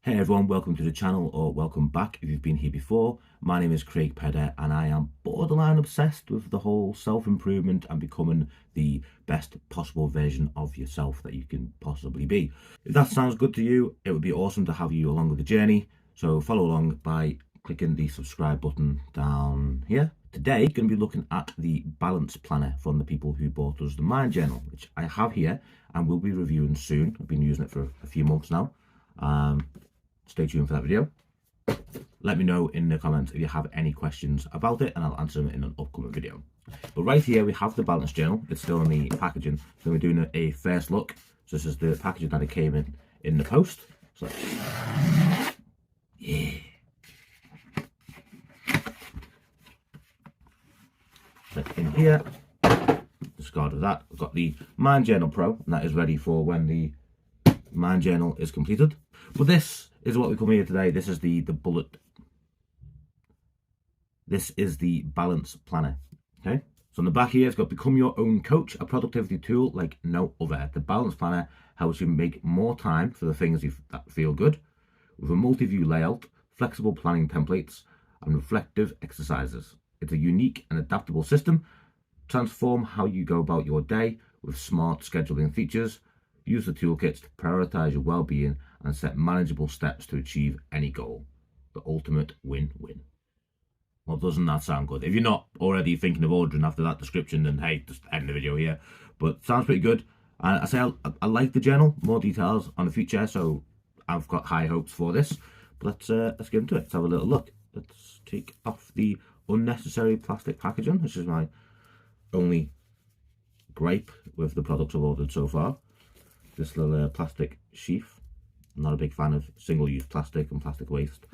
Hey everyone, welcome to the channel, or welcome back if you've been here before. My name is Craig Pedder and I am borderline obsessed with the whole self-improvement and becoming the best possible version of yourself that you can possibly be. If that sounds good to you, it would be awesome to have you along with the journey. So follow along by clicking the subscribe button down here. Today, going to be looking at the balance planner from the people who bought us the Mind Journal, which I have here and will be reviewing soon. I've been using it for a few months now. Stay tuned for that video. Let me know in the comments if you have any questions about it and I'll answer them in an upcoming video. But right here we have the balance journal. It's still in the packaging. So we're doing a first look. So this is the packaging that it came in the post. So yeah. So in here, discard of that. We've got the Mind Journal Pro, and that is ready for when the Mind Journal is completed. But this is what we come here today. This is the bullet. This is the balance planner. Okay. So on the back here, it's got become your own coach, a productivity tool like no other. The balance planner helps you make more time for the things that feel good, with a multi-view layout, flexible planning templates, and reflective exercises. It's a unique and adaptable system. Transform how you go about your day with smart scheduling features. Use the toolkits to prioritize your well-being and set manageable steps to achieve any goal. The ultimate win-win. Well, doesn't that sound good? If you're not already thinking of ordering after that description, then hey, just end the video here. But sounds pretty good. And I say I like the journal. More details on the future, so I've got high hopes for this. But let's get into it. Let's have a little look. Let's take off the unnecessary plastic packaging. This is my only gripe with the products I've ordered so far. This little plastic sheath. I'm not a big fan of single-use plastic and plastic waste,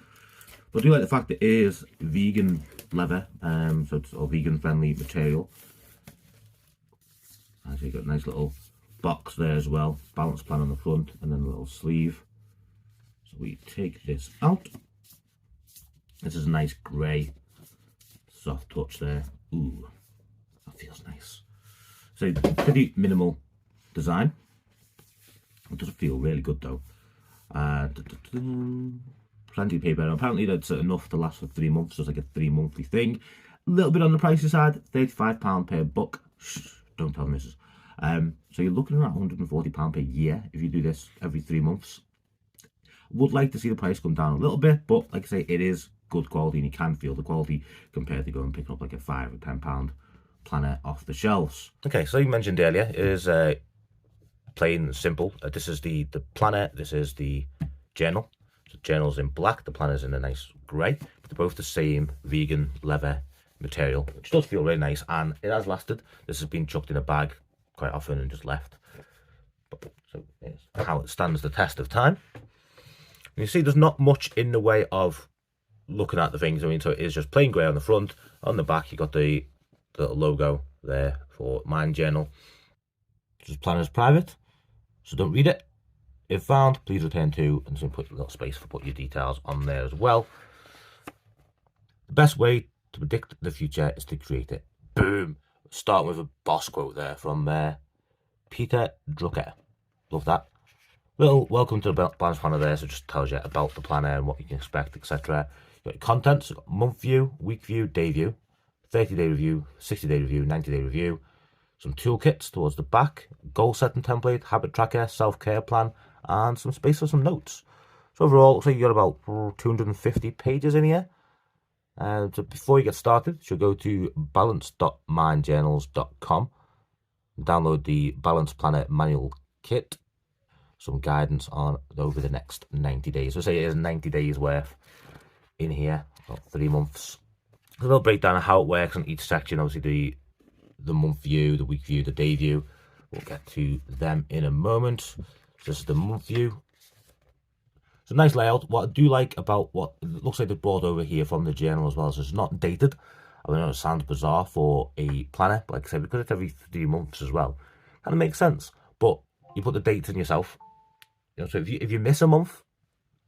but I do like the fact that it is vegan leather, so it's all vegan-friendly material. Actually, got a nice little box there as well, balance plan on the front, and then a little sleeve. So we take this out. This is a nice grey, soft touch there. Ooh, that feels nice. So pretty minimal design. It doesn't feel really good though. Plenty of paper. And apparently that's enough to last for 3 months. So it's like a 3-monthly thing. A little bit on the pricey side, £35 per book. Shh, don't tell Mrs. So you're looking at £140 per year if you do this every 3 months. Would like to see the price come down a little bit, but like I say, it is good quality and you can feel the quality compared to going and picking up like a £5 or £10 planner off the shelves. Okay, so you mentioned earlier, it is plain and simple. This is the planner, this is the journal. So the journal's in black, the planner's in a nice grey. But they're both the same vegan leather material, which does feel really nice, and it has lasted. This has been chucked in a bag quite often and just left. So it's how it stands the test of time. And you see there's not much in the way of looking at the things. I mean, so it is just plain grey on the front. On the back you got the little logo there for Mind Journal. This planner's private, so don't read it. If found, please return to, and so put a little space for put your details on there as well. The best way to predict the future is to create it. Boom. Starting with a boss quote there from Peter Drucker. Love that. Little welcome to the balance planner there, so it just tells you about the planner and what you can expect, etc. You've got your content, so you've got month view, week view, day view, 30-day review, 60-day review, 90-day review. Some toolkits towards the back, goal setting template, habit tracker, self-care plan, and some space for some notes. So overall, it looks like you got about 250 pages in here. So before you get started, you should go to balance.mindjournals.com and download the Balance Planner Manual Kit. Some guidance on over the next 90 days. So say it is 90 days worth in here, about 3 months. A little breakdown of how it works on each section. Obviously the month view, the week view, the day view. We'll get to them in a moment. This is the month view. It's a nice layout. What I do like about what it looks like they brought over here from the journal as well is it's not dated. I know it sounds bizarre for a planner, but like I said, because it's every 3 months as well, kind of makes sense. But you put the dates in yourself. You know, so if you miss a month,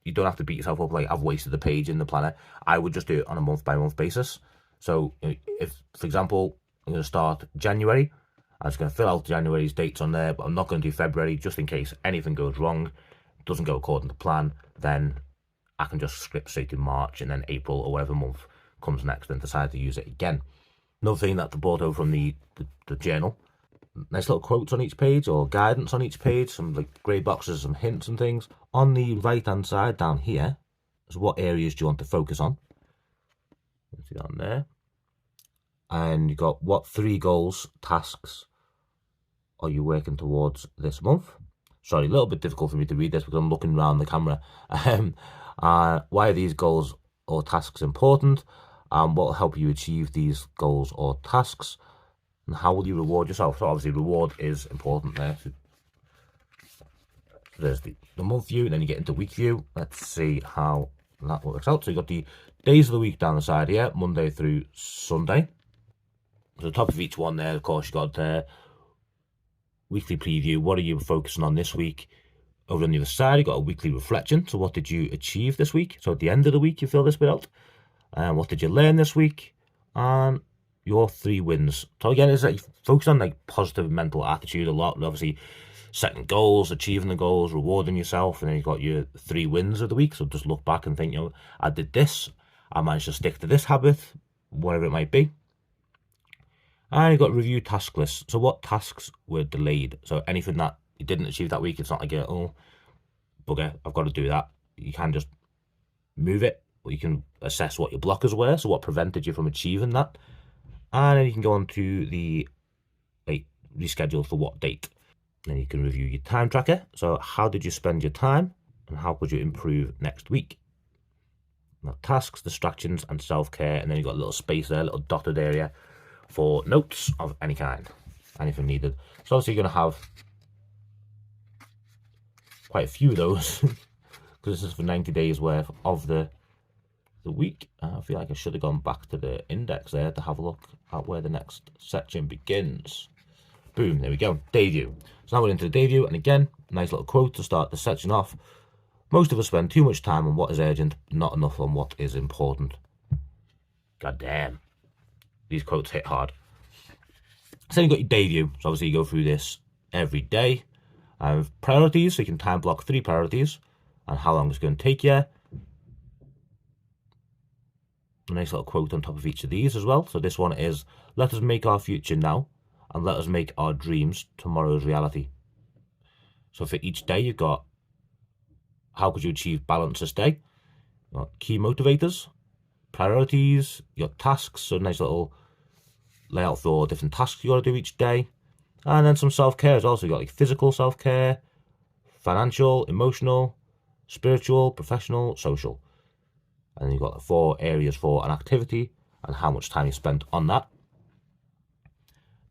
you don't have to beat yourself up like I've wasted the page in the planner. I would just do it on a month-by-month basis. So if, for example, I'm going to start January, I'm just going to fill out January's dates on there, but I'm not going to do February just in case anything goes wrong, doesn't go according to plan, then I can just skip straight to March and then April or whatever month comes next and decide to use it again. Another thing that I brought over from the journal, nice little quotes on each page or guidance on each page, some like grey boxes, some hints and things. On the right hand side down here is what areas do you want to focus on. See down there. And you got what 3 goals, tasks are you working towards this month? Sorry, a little bit difficult for me to read this because I'm looking around the camera. Why are these goals or tasks important? What will help you achieve these goals or tasks? And how will you reward yourself? So obviously reward is important there. So there's the month view, and then you get into week view. Let's see how that works out. So you've got the days of the week down the side here, Monday through Sunday. So the top of each one there, of course, you got weekly preview. What are you focusing on this week? Over on the other side, you got a weekly reflection. So what did you achieve this week? So at the end of the week, you fill this bit out. And what did you learn this week? And your 3 wins. So again, it's like focus on like positive mental attitude a lot. Obviously, setting goals, achieving the goals, rewarding yourself, and then you've got your 3 wins of the week. So just look back and think, you know, I did this. I managed to stick to this habit, whatever it might be. And you've got review task lists. So what tasks were delayed? So anything that you didn't achieve that week, it's not like, oh, bugger, I've got to do that. You can just move it, or you can assess what your blockers were, so what prevented you from achieving that. And then you can go on to the reschedule for what date. Then you can review your time tracker. So how did you spend your time, and how could you improve next week? Now, tasks, distractions, and self-care. And then you've got a little space there, a little dotted area for notes of any kind, anything needed. So obviously you're going to have quite a few of those because this is for 90 days worth of the week. I feel like I should have gone back to the index there to have a look at where the next section begins. Boom, there we go, day view. So now we're into the day view, and again, nice little quote to start the section off. Most of us spend too much time on what is urgent, not enough on what is important. God damn. These quotes hit hard. So you've got your day view. So obviously you go through this every day. Priorities, so you can time block 3 priorities and how long it's going to take you. A nice little quote on top of each of these as well. So this one is, let us make our future now, and let us make our dreams tomorrow's reality. So for each day you've got, how could you achieve balance this day? You've got key motivators, priorities, your tasks, so nice little layout for different tasks you got to do each day, and then some self-care as well. So you got like physical self-care, financial, emotional, spiritual, professional, social, and then you've got the 4 areas for an activity and how much time you spent on that.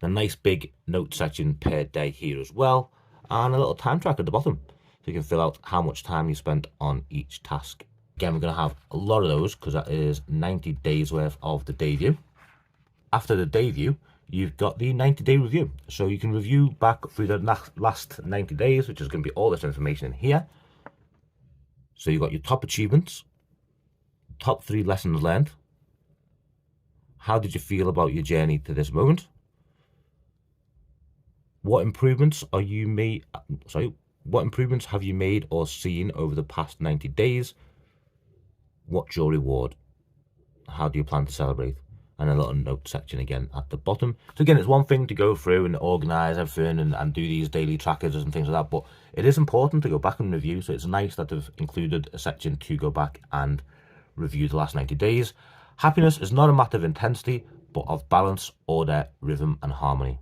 A nice big note section per day here as well, and a little time track at the bottom so you can fill out how much time you spent on each task. Again, we're going to have a lot of those because that is 90 days worth of the day view. After the day view, you've got the 90-day review. So you can review back through the last 90 days, which is going to be all this information in here. So you've got your top achievements, top 3 lessons learned. How did you feel about your journey to this moment? What improvements have you made or seen over the past 90 days? What's your reward? How do you plan to celebrate? And a little note section again at the bottom. So again, it's one thing to go through and organise everything and do these daily trackers and things like that, but it is important to go back and review. So it's nice that they've included a section to go back and review the last 90 days. Happiness is not a matter of intensity, but of balance, order, rhythm, and harmony.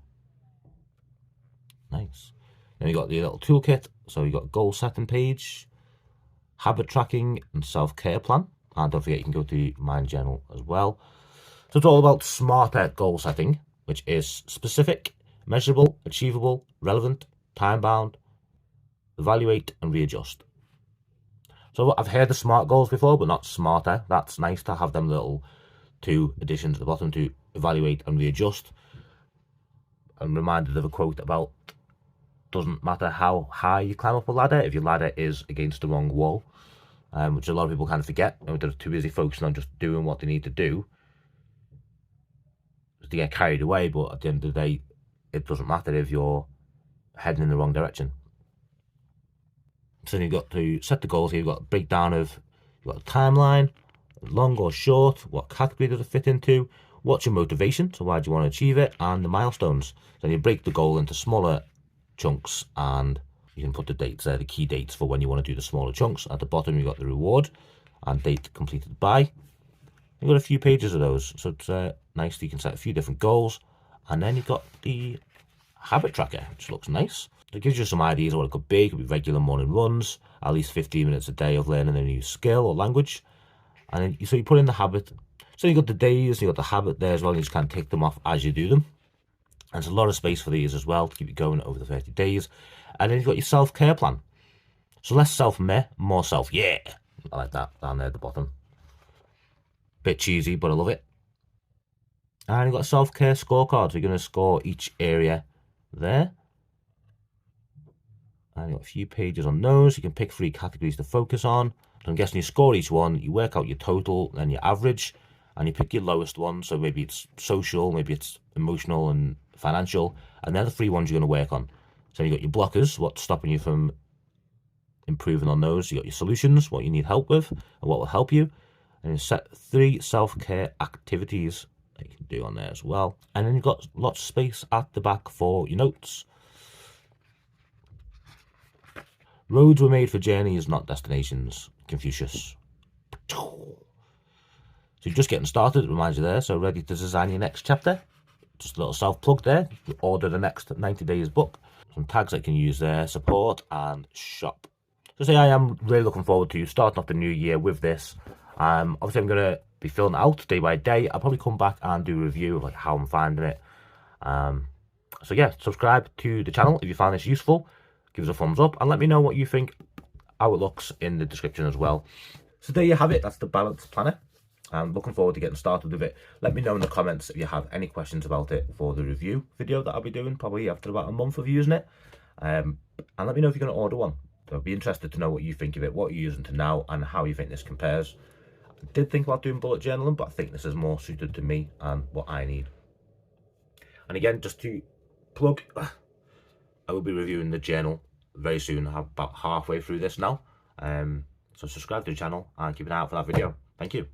Nice. Then you got the little toolkit. So you got goal setting page, habit tracking, and self-care plan. And don't forget, you can go to Mind Journal as well. So it's all about smarter goal setting, which is specific, measurable, achievable, relevant, time-bound, evaluate, and readjust. So I've heard the SMART goals before, but not smarter. That's nice to have them little 2 additions at the bottom to evaluate and readjust. I'm reminded of a quote about, doesn't matter how high you climb up a ladder if your ladder is against the wrong wall, which a lot of people kind of forget. They're too busy focusing on just doing what they need to do to get carried away, but at the end of the day, it doesn't matter if you're heading in the wrong direction. So you've got to set the goals here. You've got a breakdown of You've got a timeline, long or short, what category does it fit into, what's your motivation, so why do you want to achieve it, and the milestones. Then you break the goal into smaller chunks, and you can put the dates there, the key dates for when you want to do the smaller chunks. At the bottom you've got the reward and date completed by. You've got a few pages of those, so it's nice that you can set a few different goals. And then you've got the habit tracker, which looks nice. It gives you some ideas of what it could be. It could be regular morning runs, at least 15 minutes a day of learning a new skill or language. And then, so you put in the habit. So you've got the days, you've got the habit there as well, and you just can't take them off as you do them. And there's a lot of space for these as well to keep you going over the 30 days. And then you've got your self-care plan. So less self-meh, more self-yeah. I like that down there at the bottom. Bit cheesy, but I love it. And you've got a self-care scorecard. So you're going to score each area there. And you've got a few pages on those. You can pick 3 categories to focus on. So I'm guessing you score each one, you work out your total, then your average, and you pick your lowest one. So maybe it's social, maybe it's emotional and financial, and they're the 3 ones you're going to work on. So you've got your blockers, what's stopping you from improving on those. You've got your solutions, what you need help with, and what will help you. And you set 3 self-care activities that you can do on there as well. And then you've got lots of space at the back for your notes. Roads were made for journeys, not destinations. Confucius. So you're just getting started, it reminds you there. So ready to design your next chapter. Just a little self-plug there. You order the next 90 days book. Some tags that you can use there, support and shop. So say I am really looking forward to starting off the new year with this. Obviously I'm going to be filling it out day by day. I'll probably come back and do a review of like how I'm finding it. So yeah, subscribe to the channel if you find this useful. Give us a thumbs up and let me know what you think, how it looks in the description as well. So there you have it. That's the balance planner. I'm looking forward to getting started with it. Let me know in the comments if you have any questions about it for the review video that I'll be doing probably after about a month of using it. And let me know if you're going to order one. I'd be interested to know what you think of it, what you're using to now, and how you think this compares. I did think about doing bullet journaling, but I think this is more suited to me and what I need. And again, just to plug, I will be reviewing the journal very soon. I'm about halfway through this now. So subscribe to the channel and keep an eye out for that video. Thank you.